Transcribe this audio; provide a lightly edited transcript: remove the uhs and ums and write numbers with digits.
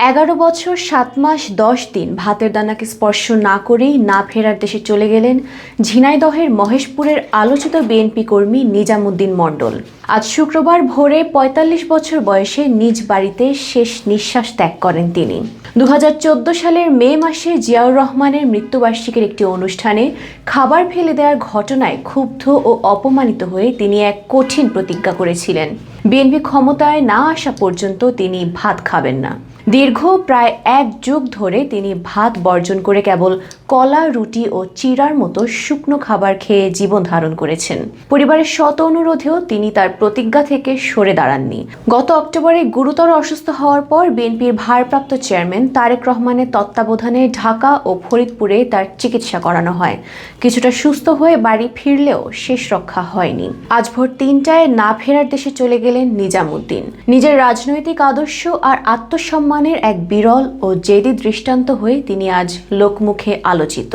11 বছর 7 মাস 10 দিন ভাতের দানাকে স্পর্শ না করেই না ফেরার দেশে চলে গেলেন ঝিনাইদহের মহেশপুরের আলোচিত বিএনপি কর্মী নিজামুদ্দিন মণ্ডল। আজ শুক্রবার ভোরে ৪৫ বছর বয়সে নিজ বাড়িতে শেষ নিঃশ্বাস ত্যাগ করেন তিনি। 2014 সালের মে মাসে জিয়াউর রহমানের মৃত্যুবার্ষিকীর একটি অনুষ্ঠানে খাবার ফেলে দেওয়ার ঘটনায় ক্ষুব্ধ ও অপমানিত হয়ে তিনি এক কঠিন প্রতিজ্ঞা করেছিলেন। বিএনপি ক্ষমতায় না আসা পর্যন্ত তিনি ভাত খাবেন না। দীর্ঘ প্রায় 1 যুগ ধরে তিনি ভাত বর্জন করে কেবল কলা, রুটি ও চিড়ার মতো শুকনো খাবার খেয়ে জীবন ধারণ করেছেন। পরিবারের শত অনুরোধেও তিনি তার প্রতিজ্ঞা থেকে সরে দাঁড়াননি। গত অক্টোবরে গুরুতর অসুস্থ হওয়ার পর বিএনপির ভারপ্রাপ্ত চেয়ারম্যান তারেক রহমানের তত্ত্বাবধানে ঢাকা ও ফরিদপুরে তার চিকিৎসা করানো হয়। কিছুটা সুস্থ হয়ে বাড়ি ফিরলেও শেষ রক্ষা হয়নি। আজ ভোর 3টায় না ফেরার দেশে চলে গেলেন নিজামুদ্দিন। নিজের রাজনৈতিক আদর্শ আর আত্মসম্মানের এক বিরল ও জেদি দৃষ্টান্ত হয়ে তিনি আজ লোকমুখে আলোচিত।